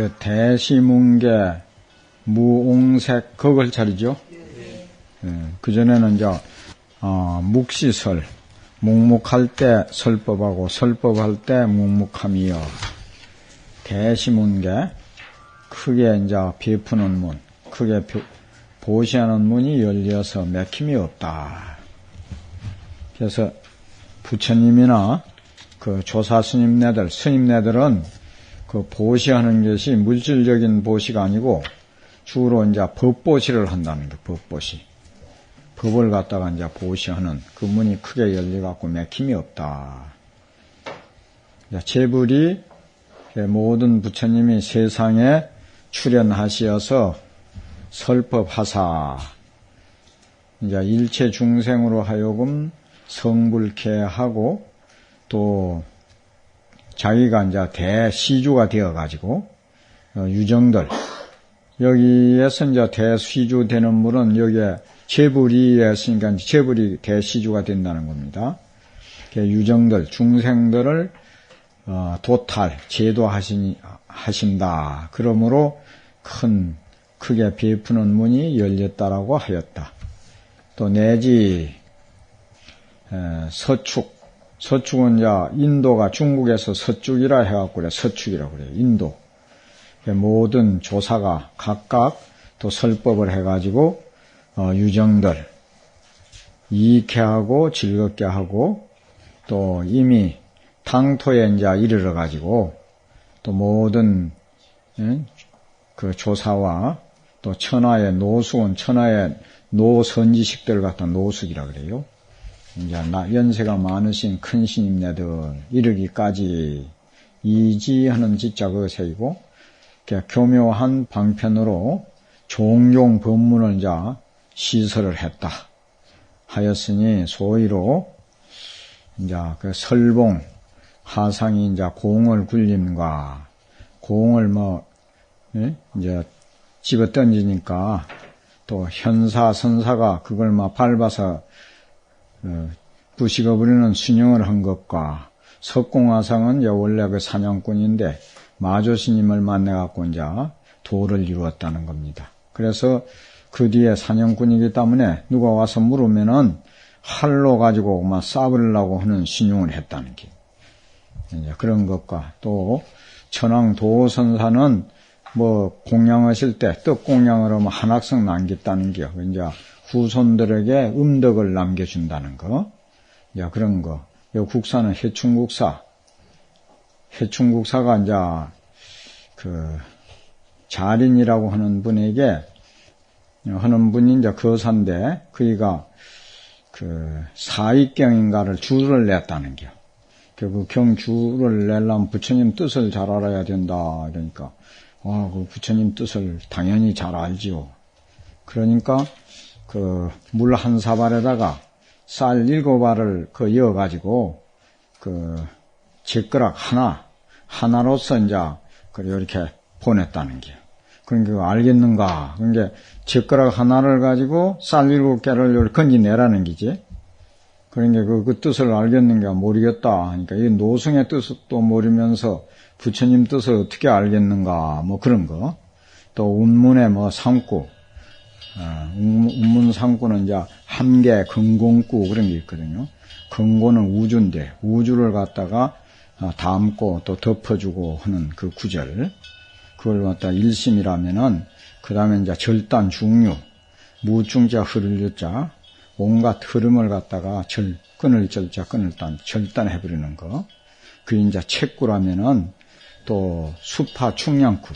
그 대시문계 무옹색 그걸 차리죠. 그전에는 이제 묵시설 묵묵할 때 설법하고 설법할 때 묵묵함이여 대시문계 크게 이제 베푸는 문 크게 보시하는 문이 열려서 맥힘이 없다. 그래서 부처님이나 그 조사 스님네들은 그 보시하는 것이 물질적인 보시가 아니고 주로 이제 법보시를 한다는 거, 법보시. 법을 갖다가 이제 보시하는 그 문이 크게 열려갖고 맥힘이 없다. 제불이 모든 부처님이 세상에 출현하시어서 설법하사, 이제 일체 중생으로 하여금 성불케 하고 또 자기가 이제 대시주가 되어가지고 유정들 여기에서 이제 대시주 되는 물은 여기에 제불이 했으니까 제불이 대시주가 된다는 겁니다. 유정들 중생들을 도탈 제도하신다. 그러므로 크게 베푸는 문이 열렸다라고 하였다. 또 내지 서축은 이제 인도가 중국에서 서축이라 해갖고 그래 서축이라고 그래요. 인도 모든 조사가 각각 또 설법을 해가지고 유정들 이익해 하고 즐겁게 하고 또 이미 당토에 이제 이르러 가지고 또 모든 그 조사와 또 천하의 노수원 천하의 노선지식들 같은 노숙이라 그래요. 이제 연세가 많으신 큰 스님네들 이르기까지 이지하는 지자 그것이고 교묘한 방편으로 종종 법문을 이제 시설을 했다 하였으니 소위로 이제 그 설봉 하상이 이제 공을 굴림과 공을 이제 집어 던지니까 또 현사 선사가 그걸 밟아서 부식어 부리는 순영을 한 것과 석공화상은 원래 그 사냥꾼인데 마조스님을 만나갖고 이제 도를 이루었다는 겁니다. 그래서 그 뒤에 사냥꾼이기 때문에 누가 와서 물으면은 활로 가지고 막 쏴버리려고 하는 신용을 했다는 게 이제 그런 것과 또 천황 도선사는 공양하실 때 떡 공양을 하면 한학성 남겼다는 게 이제 후손들에게 음덕을 남겨준다는 거, 이제 그런 거. 요 국사는 해충국사가 이제 그 자린이라고 하는 분에게 하는 분이 이제 거사인데 그이가 그 사익경인가를 주를 냈다는 겨. 그 경주를 내려면 부처님 뜻을 잘 알아야 된다. 그러니까 그 부처님 뜻을 당연히 잘 알지요. 그러니까 그 물 한 사발에다가 쌀 7알을 그 이어가지고 그 젓가락 하나로서 이제 이렇게 보냈다는 게. 그러니까 알겠는가? 그러니까 젓가락 하나를 가지고 쌀 7개를 건지내라는 기지. 그러니까 그 뜻을 알겠는가 모르겠다. 그러니까 이 노승의 뜻도 모르면서 부처님 뜻을 어떻게 알겠는가? 그런 거. 또 운문의 상구. 운문상구는 이제 함계, 근공구 그런 게 있거든요. 근고는 우주인데 우주를 갖다가 담고 또 덮어주고 하는 그 구절. 그걸 갖다 일심이라면은 그 다음에 이제 절단 중류, 무중자 흐를유자, 온갖 흐름을 갖다가 끊을 절자, 끊을 단, 절단해버리는 거. 그 이제 책구라면은 또 수파 충량구,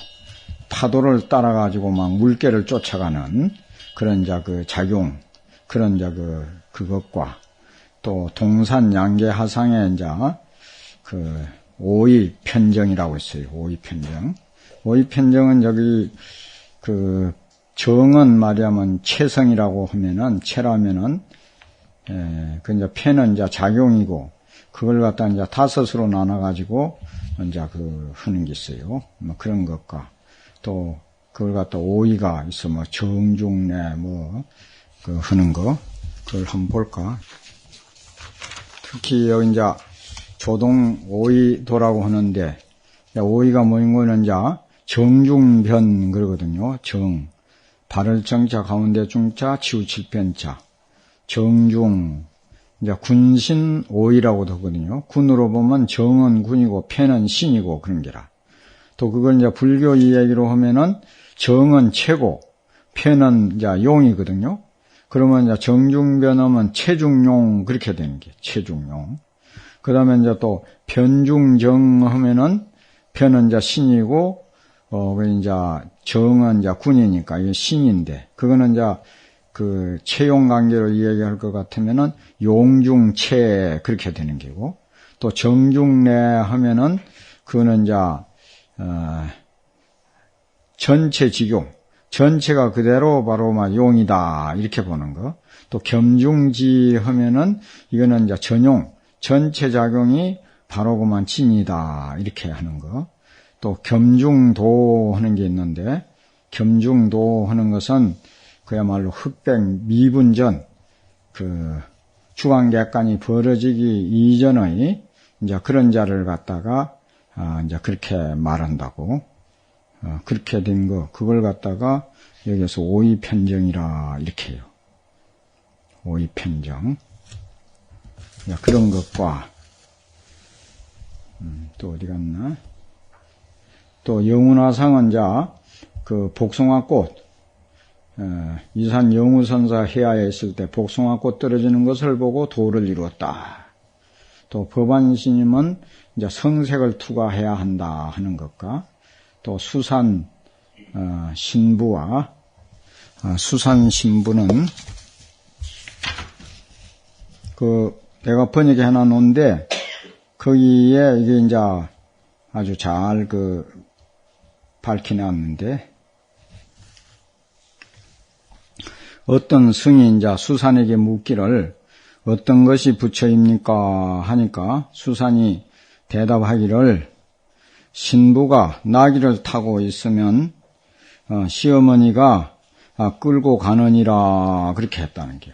파도를 따라가지고 막 물개를 쫓아가는 그런 이제 그 작용, 그런 이제 그것과 또 동산 양계 하상에 이제 그 오이 편정이라고 있어요. 오이 편정. 오이 편정은 여기 그 정은 말하면 체성이라고 하면은 체라면은 그 이제 편은 이제 작용이고 그걸 갖다 이제 5으로 나눠 가지고 이제 하는 게 있어요. 그런 것과 또 그걸 갖다 오이가 있어 정중내 하는 거 그걸 한번 볼까? 특히 여기 이제 조동 오이도라고 하는데 오이가 뭐인 거는 이제 정중변 그러거든요. 정. 발을 정자, 가운데 중자, 치우칠 편자. 정중. 이제 군신 오이라고도 하거든요. 군으로 보면 정은 군이고 편은 신이고 그런 게라. 또 그걸 이제 불교 이야기로 하면은 정은 최고, 편은 이제 용이거든요. 그러면 이제 정중변하면 체중용 그렇게 되는 게 체중용. 그다음에 이제 또 변중정 하면은 편은 이제 신이고 그 이제 정은 이제 군이니까 이게 신인데 그거는 이제 그 채용 관계로 이야기할 것 같으면은 용중체 그렇게 되는 게고 또 정중내 하면은 그거는 이제 전체 직용 전체가 그대로 바로 막 용이다 이렇게 보는 거. 또 겸중지 하면은 이거는 이제 전용 전체 작용이 바로 그만 진이다 이렇게 하는 거. 또 겸중도 하는 게 있는데 겸중도 하는 것은 그야말로 흑백 미분전 그 주관객관이 벌어지기 이전의 이제 그런 자를 갖다가 이제 그렇게 말한다고 그렇게 된 거 그걸 갖다가 여기서 오이편정이라 이렇게 해요. 오이편정 그런 것과 또 어디 갔나? 또 영운화상은 자 그 복숭아꽃 이산 영우선사 해야에 있을 때 복숭아꽃 떨어지는 것을 보고 도를 이루었다. 또 법안스님은 이제 성색을 투과해야 한다 하는 것과 또 수산 신부와 수산 신부는 그 내가 번역해 놔놓은데 거기에 이게 이제 아주 잘 그 밝혀놨는데 어떤 승이 이제 수산에게 묻기를 어떤 것이 부처입니까 하니까 수산이 대답하기를 신부가 나귀를 타고 있으면 시어머니가 끌고 가느니라 그렇게 했다는 게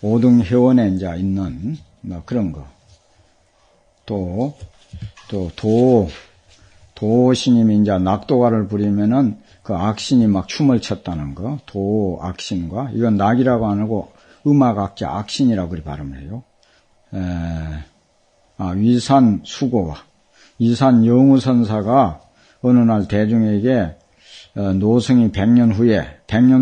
오등회원에 이제 있는 그런 거. 또 도신님이 이제 낙도가를 부리면은 그 악신이 막 춤을 췄다는 거. 도악신과 이건 낙이라고 안 하고 음악학자 악신이라고 그리 발음을 해요. 위산 수고와 이산 영우선사가 어느 날 대중에게 노승이 100년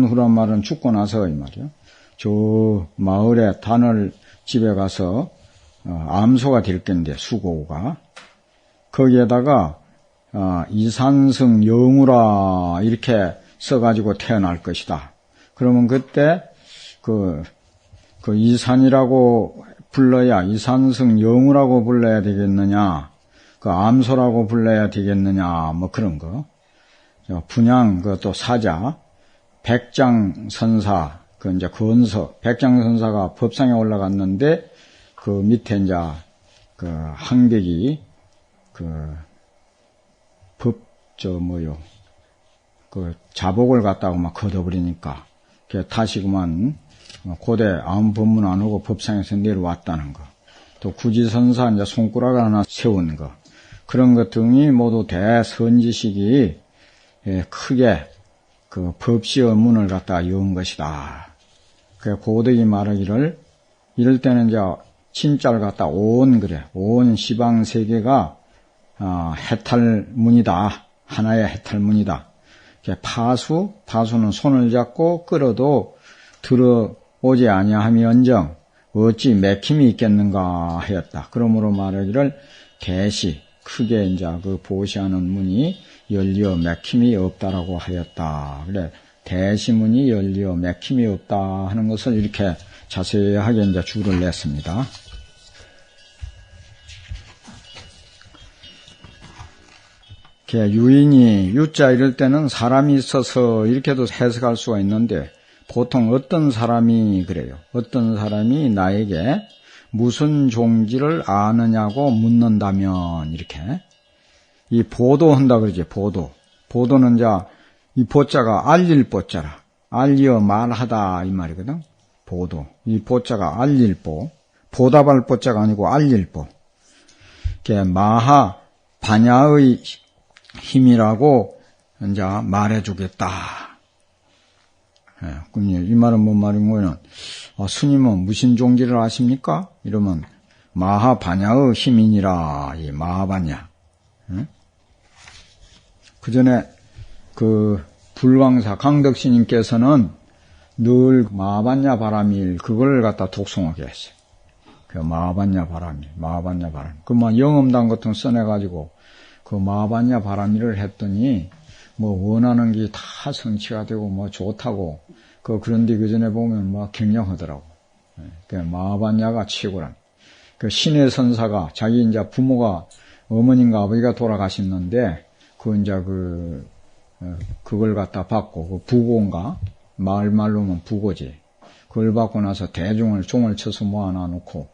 후란 말은 죽고 나서 이 말이요. 저 마을에 단을 집에 가서 암소가 될 건데 수고가 거기에다가 이산승 영우라 이렇게 써가지고 태어날 것이다. 그러면 그때 그 이산이라고 불러야 이산승 영우라고 불러야 되겠느냐, 그 암소라고 불러야 되겠느냐, 뭐 그런 거. 분양 또 사자 백장선사 그 이제 건서 백장선사가 법상에 올라갔는데 그 밑에 이제 그 항백이 그 그 자복을 갖다가 막 걷어버리니까 다시 그만 고대 아무 법문 안 하고 법상에서 내려왔다는 거. 또 구지선사 이제 손가락을 하나 세운 거. 그런 것 등이 모두 대선지식이 크게 그 법시의 문을 갖다가 연 것이다. 그 고득이 말하기를 이럴 때는 이제 진짜를 갖다 온 시방 세계가 해탈문이다. 하나의 해탈문이다. 파수는 손을 잡고 끌어도 들어오지 아니하면정 어찌 맥힘이 있겠는가 하였다. 그러므로 말하기를 대시 크게 이제 그 보시하는 문이 열리어 맥힘이 없다라고 하였다. 그래 대시문이 열리어 맥힘이 없다 하는 것을 이렇게 자세하게 이제 줄을 냈습니다. 유인이 유자 이럴 때는 사람이 있어서 이렇게도 해석할 수가 있는데 보통 어떤 사람이 그래요. 어떤 사람이 나에게 무슨 종지를 아느냐고 묻는다면 이렇게 이 보도한다 그러지. 보도는 이제 이 보자가 알릴 보자라. 알리어 말하다 이 말이거든. 보도. 이 보자가 알릴 보. 보답할 보자가 아니고 알릴 보. 마하 반야의 힘이라고 이제 말해주겠다. 예, 이 말은 뭔 말인고는 스님은 무신종기를 아십니까? 이러면 마하반야의 힘이니라. 이 마하반야. 예? 그 전에 그 불광사 강덕스님께서는 늘 마하반야 바람일 그걸 갖다 독송하게 했어요. 그 마하반야 바람일, 마하반야 바람일. 그만 영음단 같은 거 써내가지고 그 마하반야 바람일을 했더니 뭐 원하는 게 다 성취가 되고 뭐 좋다고 그런데 그 전에 보면 막 격려하더라고. 그 마하반야가 최고란. 그 신의 선사가 자기 이제 부모가 어머님과 아버지가 돌아가셨는데 이제 그걸 갖다 받고 그 부고인가 마을말로 하면 부고지. 그걸 받고 나서 대중을 종을 쳐서 모아놔 놓고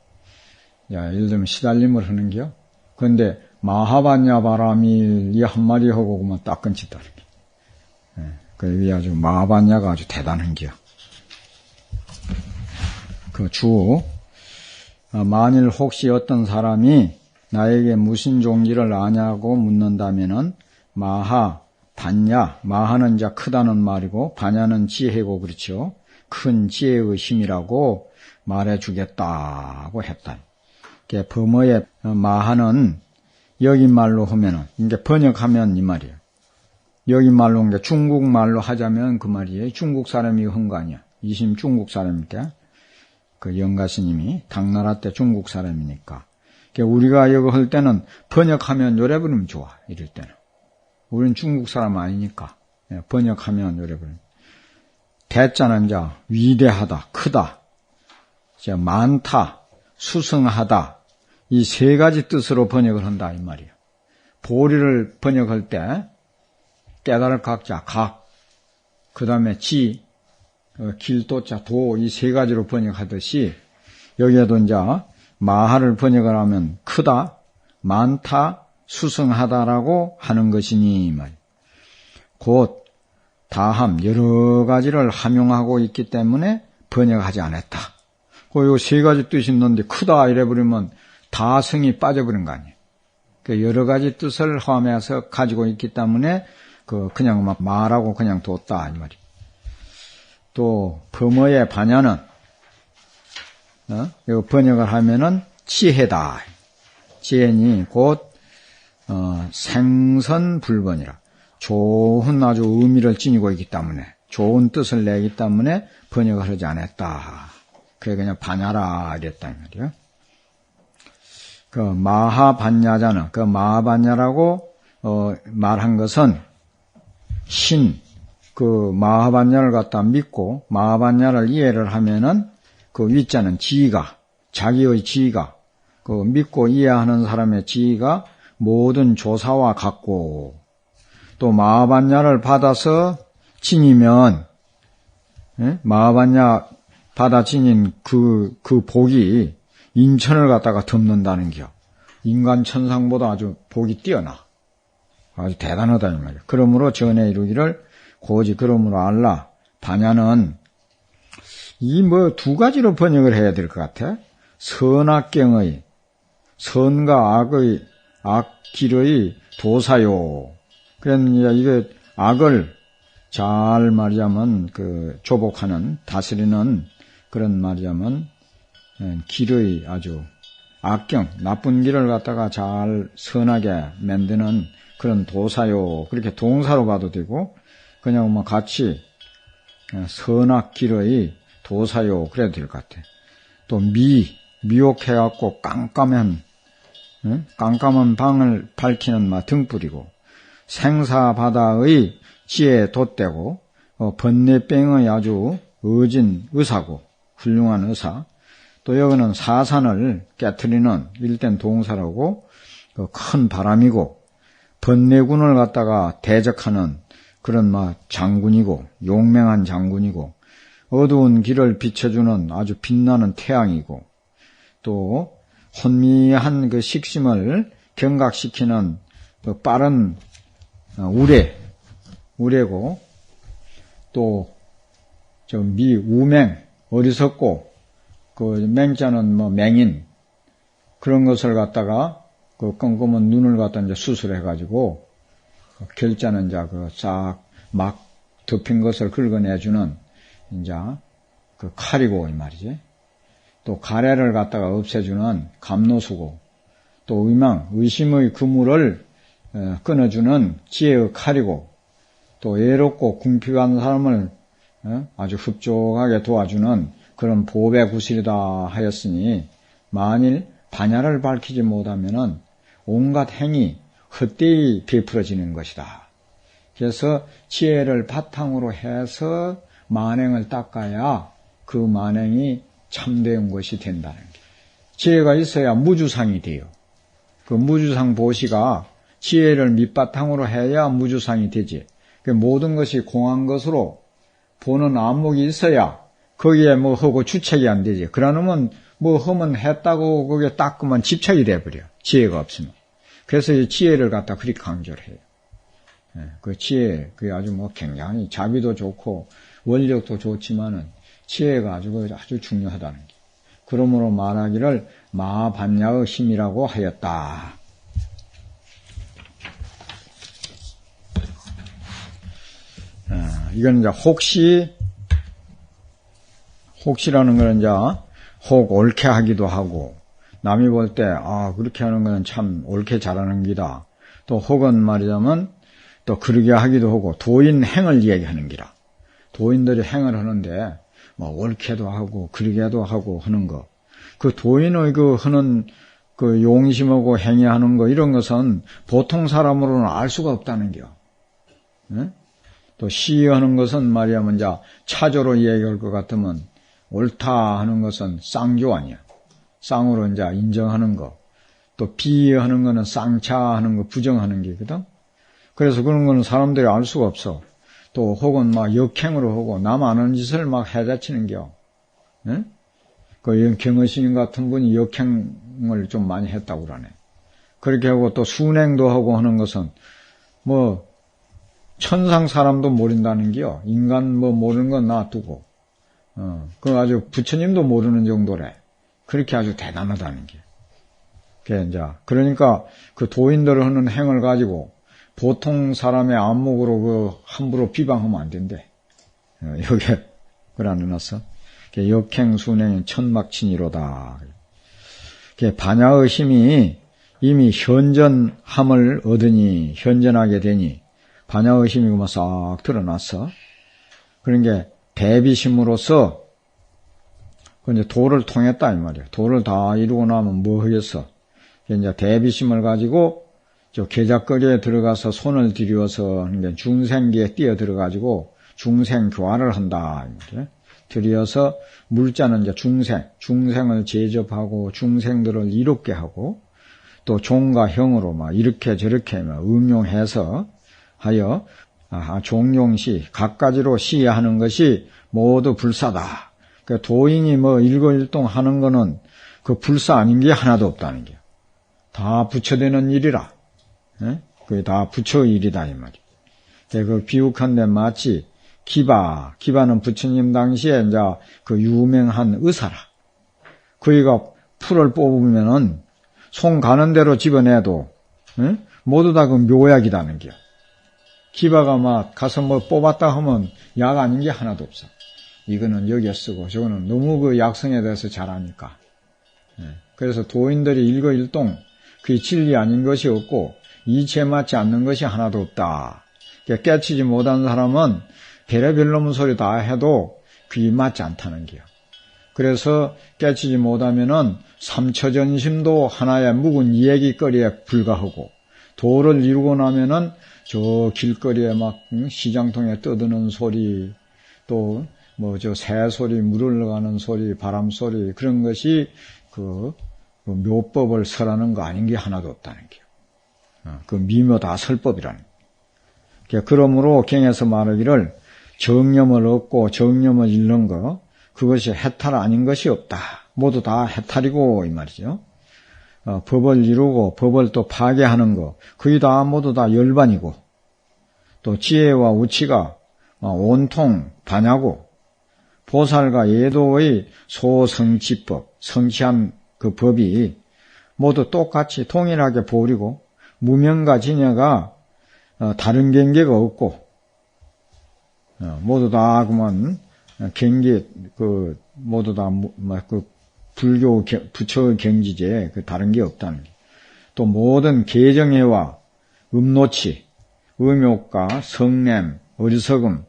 예를 들면 시달림을 하는겨. 그런데 마하반야 바람이 이 한마디 하고 그만 딱 끊친다는 게. 그게 아주 마하반야가 아주 대단한 겨. 만일 혹시 어떤 사람이 나에게 무슨 종기를 아냐고 묻는다면은 마하, 반야, 마하는 이제 크다는 말이고 반야는 지혜고 그렇죠. 큰 지혜의 힘이라고 말해주겠다고 했다. 범어의 마하는 여기 말로 하면은 이게 번역하면 이 말이에요. 여기 말로 그러니까 중국말로 하자면 그 말이에요. 중국 사람이 한 거 아니야. 이심 중국 사람이니까 그 영가스님이 당나라 때 중국 사람이니까. 우리가 이거 할 때는 번역하면 요래 부르면 좋아. 이럴 때는. 우리는 중국 사람 아니니까 번역하면 요래 부르면. 대자는 이제 위대하다, 크다, 이제 많다, 수승하다. 이 세 가지 뜻으로 번역을 한다 이 말이에요. 보리를 번역할 때 깨달을 각자 각, 그 다음에 지, 길도자 도 이 세 가지로 번역하듯이 여기에도 이제 마하를 번역을 하면 크다, 많다, 수승하다라고 하는 것이니 이 말이에요. 곧 다함 여러 가지를 함용하고 있기 때문에 번역하지 않았다. 요 세 가지 뜻이 있는데 크다 이래버리면 다 성이 빠져버린 거 아니에요. 여러 가지 뜻을 포함해서 가지고 있기 때문에 그냥 말하고 그냥 뒀다 이 말이에요. 또 범어의 반야는 이거 번역을 하면은 지혜다. 지혜니 곧 생선불번이라 좋은 아주 의미를 지니고 있기 때문에 좋은 뜻을 내기 때문에 번역을 하지 않았다. 그게 그냥 반야라 이랬다 이 말이에요. 마하반야자는 마하반야라고 말한 것은 마하반야를 갖다 믿고 마하반야를 이해를 하면은 위자는 지위가 자기의 지위가 믿고 이해하는 사람의 지위가 모든 조사와 같고 또 마하반야를 받아서 지니면 마하반야 받아 지닌 그 복이 인천을 갖다가 덮는다는겨. 인간 천상보다 아주 복이 뛰어나. 아주 대단하다 이 말이야. 그러므로 전에 이루기를 고지 그러므로 알라. 반야는 두 가지로 번역을 해야 될 것 같아. 선악경의 선과 악의 악길의 도사요. 그러니까 이게 악을 잘 말하자면 조복하는 다스리는 그런 말하자면 길의 아주 악경 나쁜 길을 갖다가 잘 선하게 만드는 그런 도사요. 그렇게 동사로 봐도 되고 그냥 같이 선악길의 도사요 그래도 될 것 같아. 또 미혹해갖고 깜깜한 방을 밝히는 등불이고 생사바다의 지혜 돛대고 번뇌병의 아주 의진 의사고 훌륭한 의사. 또 여기는 사산을 깨트리는 일된 동사라고 큰 바람이고 번뇌군을 갖다가 대적하는 그런 장군이고 용맹한 장군이고 어두운 길을 비춰주는 아주 빛나는 태양이고 또 혼미한 식심을 경각시키는 빠른 우레고 또 우맹 어리석고 맹자는 맹인 그런 것을 갖다가 껌껌한 눈을 갖다 이제 수술해가지고 결자는 이제 그 싹 막 덮인 것을 긁어내주는 이제 그 칼이고 이 말이지. 또 가래를 갖다가 없애주는 감노수고, 또 의심의 그물을 끊어주는 지혜의 칼이고, 또 외롭고 궁핍한 사람을 아주 흡족하게 도와주는 그런 보배 구실이다 하였으니, 만일 반야를 밝히지 못하면은 온갖 행위 헛되이 베풀어지는 것이다. 그래서 지혜를 바탕으로 해서 만행을 닦아야 그 만행이 참된 것이 된다는 게. 지혜가 있어야 무주상이 돼요. 그 무주상 보시가 지혜를 밑바탕으로 해야 무주상이 되지. 그 모든 것이 공한 것으로 보는 안목이 있어야 거기에 뭐 하고 주책이 안 되지. 그러면 뭐 하면 했다고 그게 딱 그만 집착이 돼버려. 지혜가 없으면. 그래서 이 지혜를 갖다 그리 강조를 해요. 그 지혜, 그게 아주 뭐 굉장히 자비도 좋고 원력도 좋지만은 지혜가 아주 중요하다는 게. 그러므로 말하기를 마반야의 힘이라고 하였다. 이건 이제 혹시라는 거는 이제 혹 옳게 하기도 하고, 남이 볼 때, 그렇게 하는 거는 참 옳게 잘하는 기다. 또 혹은 말하자면, 또 그러게 하기도 하고, 도인 행을 이야기하는 기라. 도인들이 행을 하는데, 뭐 옳게도 하고, 그러게도 하고 하는 거. 그 도인의 그 하는 그 용심하고 행위하는 거, 이런 것은 보통 사람으로는 알 수가 없다는 겨. 네? 또 시하는 것은 말이야면 이제 차조로 이야기할 것 같으면 옳다 하는 것은 쌍조 아니야. 쌍으로 이제 인정하는 거. 또 비하는 거는 쌍차하는 거, 부정하는 게거든. 그래서 그런 거는 사람들이 알 수가 없어. 또 혹은 막 역행으로 하고 남 아는 짓을 막 해자치는 겨. 네? 그 경허스님 같은 분이 역행을 좀 많이 했다고 그러네. 그렇게 하고 또 순행도 하고 하는 것은 뭐 천상 사람도 모른다는 게요. 인간 뭐 모르는 건 놔두고, 그 아주 부처님도 모르는 정도래. 그렇게 아주 대단하다는 게. 그러니까 그 도인들을 하는 행을 가지고 보통 사람의 안목으로 그 함부로 비방하면 안 된대. 여기에 그러놨어. 역행 순행은 천막친이로다. 반야의 힘이 이미 현전함을 얻으니, 현전하게 되니, 반야의 힘이 그만 싹 드러났어. 그런 게 대비심으로서 이제 도를 통했다 이 말이야. 도를 다 이루고 나면 뭐 하겠어? 이제 대비심을 가지고 저 계작거리에 들어가서 손을 들여서 중생기에 뛰어 들어가지고 중생 교화를 한다. 들여서 물자는 이제 중생을 제접하고 중생들을 이롭게 하고 또 종과 형으로 막 이렇게 저렇게 막 응용해서 하여 종용시 갖가지로 시하는 것이 모두 불사다. 그 도인이 뭐 일거일동 하는 거는 그 불사 아닌 게 하나도 없다는 게. 다 부처되는 일이라. 그게 다 부처의 일이다 이 말이야. 그 비욱한데 마치 기바는 부처님 당시에 이제 그 유명한 의사라. 그이가 풀을 뽑으면은 손 가는 대로 집어내도 모두 다 그 묘약이다는 게. 기바가 막 가서 뭐 뽑았다 하면 약 아닌 게 하나도 없어. 이거는 여기에 쓰고 저거는 너무 그 약성에 대해서 잘 아니까. 그래서 도인들이 일거일동 그게 진리 아닌 것이 없고 이치에 맞지 않는 것이 하나도 없다. 깨치지 못한 사람은 별의별 놈 소리 다 해도 그게 맞지 않다는 게요. 그래서 깨치지 못하면은 삼처전심도 하나의 묵은 이야기거리에 불과하고 도를 이루고 나면은 저 길거리에 막 시장통에 떠드는 소리 또 뭐 저 새 소리 물 흘러가는 소리 바람 소리 그런 것이 그 묘법을 설하는 거 아닌 게 하나도 없다는 게요. 그 미묘다 설법이라는 게. 그러므로 경에서 말하기를 정념을 얻고 정념을 잃는 거 그것이 해탈 아닌 것이 없다. 모두 다 해탈이고 이 말이죠. 법을 이루고 법을 또 파괴하는 거 그게 다 모두 다 열반이고 또 지혜와 우치가 온통 반야고 보살과 예도의 소성치법 성취한 그 법이 모두 똑같이 동일하게 보리고 무명과 진여가 다른 경계가 없고, 모두 다 그만 경계, 모두 다 불교 부처의 경지제 다른 게 없다는 게. 또 모든 계정해와 음노치, 음욕가, 성냄, 어리석음,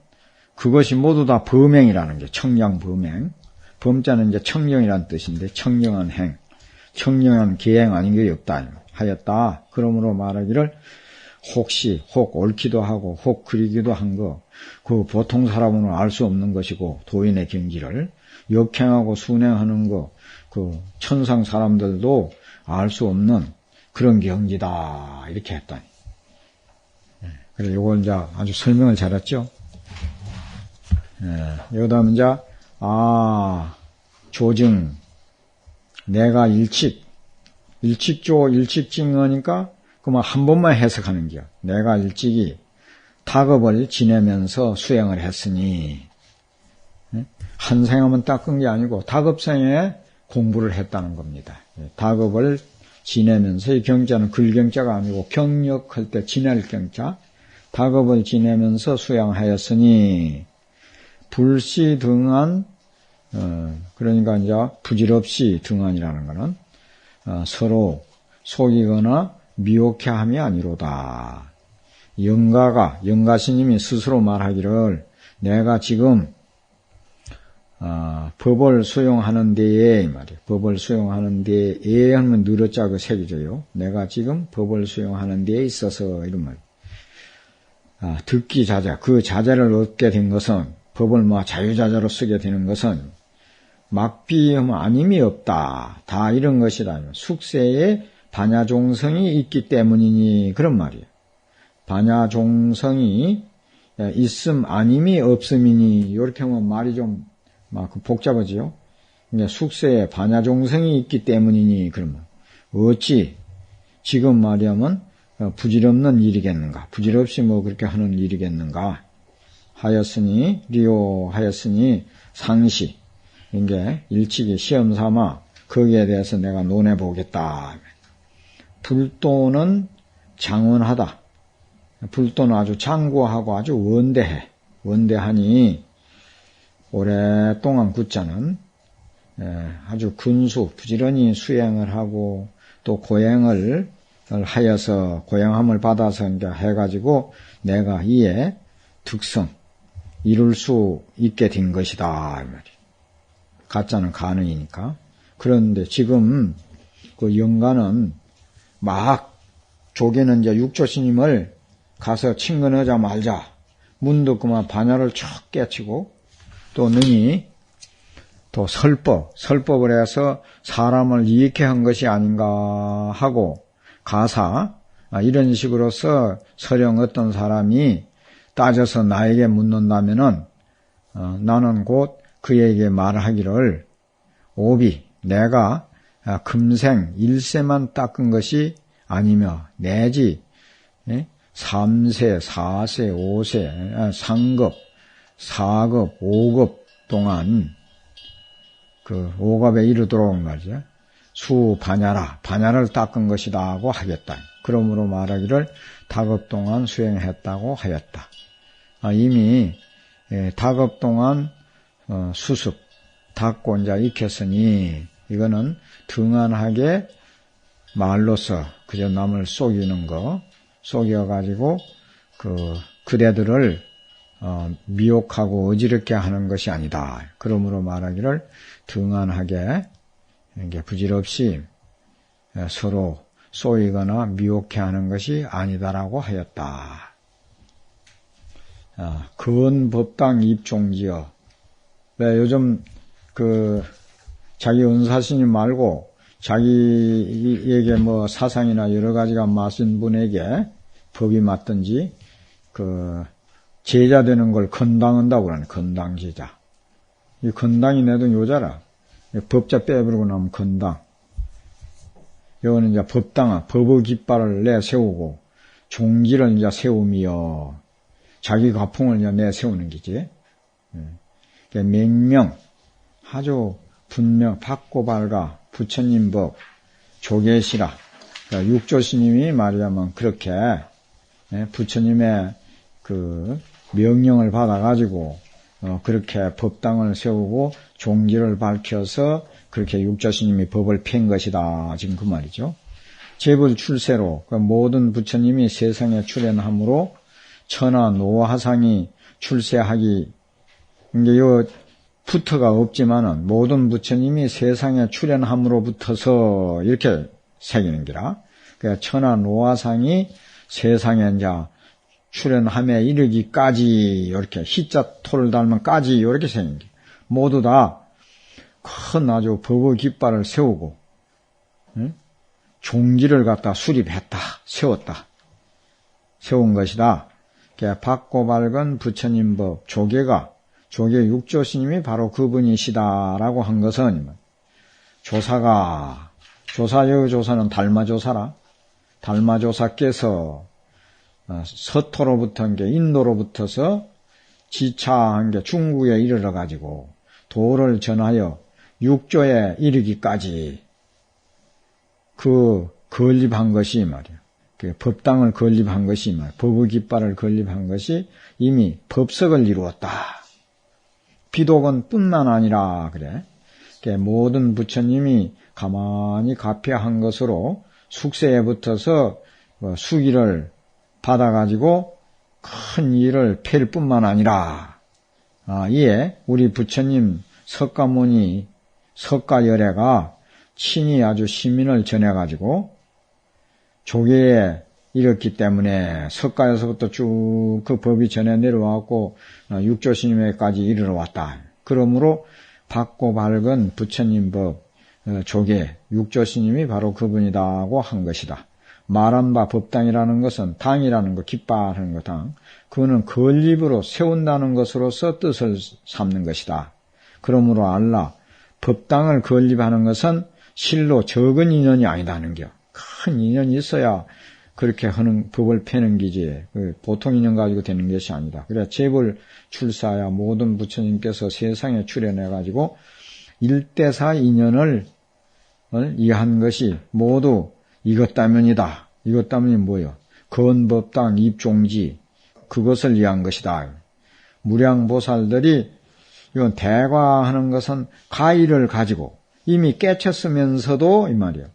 그것이 모두 다 범행이라는 게 청량범행. 범자는 이제 청정이라는 뜻인데 청정한 행, 청정한 계행 아닌 게 없다 하였다. 그러므로 말하기를 혹 옳기도 하고 혹 그리기도 한 거, 그 보통 사람은 알 수 없는 것이고 도인의 경지를 역행하고 순행하는 거, 그 천상 사람들도 알 수 없는 그런 경지다 이렇게 했다니. 그래서 이걸 이제 아주 설명을 잘했죠. 여기다 이제 조증, 내가 일칙증어니까 그만 한 번만 해석하는 거야. 내가 일찍이 탁업을 지내면서 수행을 했으니, 한 생하면 닦은 게 아니고 탁업생에 공부를 했다는 겁니다. 탁업을 지내면서, 이 경자는 글경자가 아니고 경력할 때 지낼 경자, 탁업을 지내면서 수행하였으니 불시 등한, 그러니까 이제 부질없이 등한이라는 것은 서로 속이거나 미혹해함이 아니로다. 영가스님이 스스로 말하기를 내가 지금 법을 수용하는 데에 말이에요. 법을 수용하는 데에 하면 늘어자 그 색이죠. 내가 지금 법을 수용하는 데에 있어서 이런 말. 듣기 자자, 그 자자를 얻게 된 것은 법을 자유자자로 쓰게 되는 것은 막비하면 아님이 없다. 다 이런 것이다. 숙세에 반야종성이 있기 때문이니 그런 말이에요. 반야종성이 있음 아님이 없음이니 이렇게 하면 말이 좀 복잡하지요. 숙세에 반야종성이 있기 때문이니 그런 말. 어찌 지금 말하면 부질없는 일이겠는가. 부질없이 그렇게 하는 일이겠는가. 하였으니 상시 이게 일찍이 시험 삼아 거기에 대해서 내가 논해 보겠다. 불도는 장원하다. 불도는 아주 장구하고 아주 원대하니 오랫동안 굳자는 아주 근수 부지런히 수행을 하고 또 고행을 하여서 고행함을 받아서 이제 해가지고 내가 이에 득성 이룰 수 있게 된 것이다. 가짜는 가능이니까. 그런데 지금 그 영가는 막 조개는 이제 육조스님을 가서 친근하자 말자. 문득 그만 반야를 촥 깨치고 또 능히 또 설법을 해서 사람을 이익해 한 것이 아닌가 하고 가사 이런 식으로서 서령 어떤 사람이 따져서 나에게 묻는다면은 나는 곧 그에게 말하기를 오비 내가 금생 일세만 닦은 것이 아니며 내지 3세, 4세, 5세, 상급, 4급, 5급 동안 그 5급에 이르도록 말이죠. 반야를 닦은 것이다 하고 하겠다. 그러므로 말하기를 다급 동안 수행했다고 하였다. 이미 다급 동안 수습, 닦고 이제 익혔으니 이거는 등한하게 말로서 그저 남을 속여가지고 그대들을 미혹하고 어지럽게 하는 것이 아니다. 그러므로 말하기를 등한하게 이게 부질없이 서로 쏘이거나 미혹해 하는 것이 아니다라고 하였다. 근법당 입종지어. 왜 요즘 자기 은사스님 말고 자기에게 사상이나 여러 가지가 맞은 분에게 법이 맞든지 제자 되는 걸 건당한다고 그러네. 건당 제자. 이 건당이 내던 요자라. 법자 빼버리고 나면 건당. 여기는 이제 법의 깃발을 내세우고 종지를 이제 세우며 자기 가풍을 이제 내세우는 기지. 명명 아주 분명 밝고 밝아 부처님 법 조계시라. 육조스님이 말하자면 그렇게 부처님의 그 명령을 받아가지고 그렇게 법당을 세우고 종지를 밝혀서 그렇게 육조스님이 법을 편 것이다. 지금 그 말이죠. 재불 출세로 그 모든 부처님이 세상에 출현함으로 천하 노화상이 출세하기, 이게 요 부터가 없지만은 모든 부처님이 세상에 출현함으로부터서 이렇게 새기는 기라. 그러니까 천하 노화상이 세상에 이제 출현함에 이르기까지 이렇게 희자 토를 닮은 까지 이렇게 새긴 게 모두 다 큰 아주 법의 깃발을 세우고 종지를 갖다 수립했다, 세운 것이다. 밝고 밝은 부처님 법 조계가 조계 육조스님이 바로 그분이시다라고 한 것은 조사의 조사는 달마조사라. 달마조사께서 서토로부터 인도로부터서 지차한 게 중국에 이르러 가지고 도를 전하여 육조에 이르기까지 그 건립한 것이 말이야. 그 법당을 건립한 것이 말이야. 법의 깃발을 건립한 것이 이미 법석을 이루었다. 비독은 뿐만 아니라 그래. 모든 부처님이 가만히 가피한 것으로 숙세에 붙어서 수기를 받아가지고 큰 일을 펼 뿐만 아니라 이에 우리 부처님 석가모니 석가열애가 친히 아주 시민을 전해가지고 조계에 이르렀기 때문에 석가에서부터 쭉 그 법이 전해 내려왔고 육조스님에까지 이르러 왔다. 그러므로 밝고 밝은 부처님 법 조계 육조스님이 바로 그분이다고 한 것이다. 말한 바 법당이라는 것은 당이라는 거, 깃발하는 거 당. 그거는 건립으로 세운다는 것으로서 뜻을 삼는 것이다. 그러므로 알라 법당을 건립하는 것은 실로 적은 인연이 아니다는 겨. 큰 인연이 있어야 그렇게 하는 법을 펴는 기지. 보통 인연 가지고 되는 것이 아니다. 그래 재벌 출사야 모든 부처님께서 세상에 출현해가지고 일대사 인연을 이해한 것이 모두 이것 때문이다. 이것 때문이 뭐요? 건법당 입종지 그것을 이해한 것이다. 무량보살들이 이건 대과하는 것은 가의를 가지고 이미 깨쳤으면서도 이 말이에요.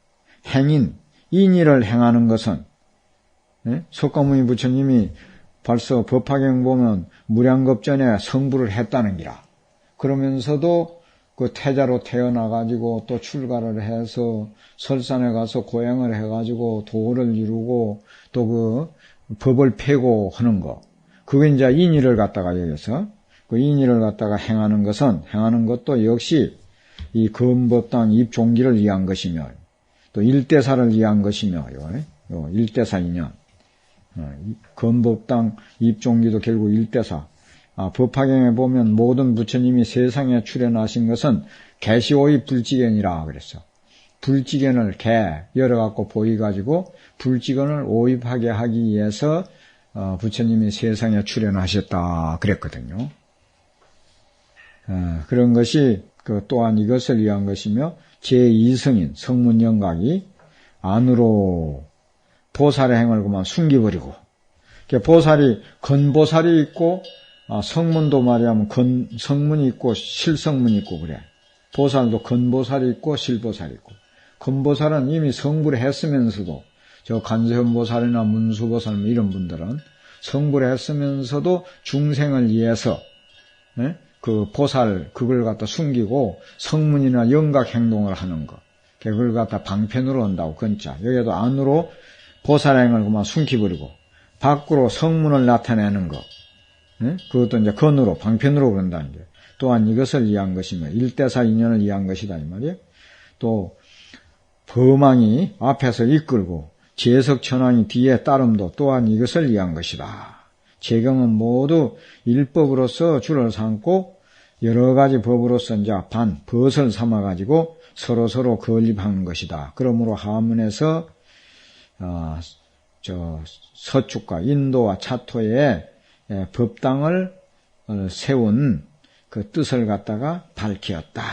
행인, 인의를 행하는 것은 석가모니 부처님이 벌써 법화경 보면 무량겁전에 성불을 했다는 기라. 그러면서도 그 태자로 태어나가지고 또 출가를 해서 설산에 가서 고행을 해가지고 도를 이루고 또 그 법을 펴고 하는 거. 그게 이제 인의를 갖다가 여기서 그 인의를 갖다가 행하는 것도 역시 이 건법당 입종기를 이해한 것이며 또 일대사를 이해한 것이며 요 일대사 인연. 건법당 입종기도 결국 일대사. 법화경에 보면 모든 부처님이 세상에 출현하신 것은 개시오의 불지견이라 그랬어. 불지견을 개 열어갖고 보이가지고 불지견을 오입하게 하기 위해서 부처님이 세상에 출현하셨다 그랬거든요. 그런 것이 또한 이것을 위한 것이며 제2성인 성문영각이 안으로 보살의 행을 그만 숨겨버리고 보살이 건보살이 있고 성문도 말이야면 성문이 있고 실성문이 있고 그래. 보살도 건보살이 있고 실보살이 있고 건보살은 이미 성불을 했으면서도 저 간세현보살이나 문수보살 이런 분들은 성불을 했으면서도 중생을 위해서 그 보살 그걸 갖다 숨기고 성문이나 영각 행동을 하는 거 그걸 갖다 방편으로 한다고 건자 여기도 안으로 보살행을 그만 숨기버리고 밖으로 성문을 나타내는 거 그것도 이제 건으로 방편으로 그런다는 게 또한 이것을 이해한 것이며 일대사 인연을 이해한 것이다 이 말이에요. 또 범왕이 앞에서 이끌고 제석천왕이 뒤에 따름도 또한 이것을 이해한 것이다. 재경은 모두 일법으로서 줄을 삼고 여러 가지 법으로서 이제 벗을 삼아가지고 서로 건립하는 것이다. 그러므로 하문에서 서축과 인도와 차토에 법당을 세운 그 뜻을 갖다가 밝혔다.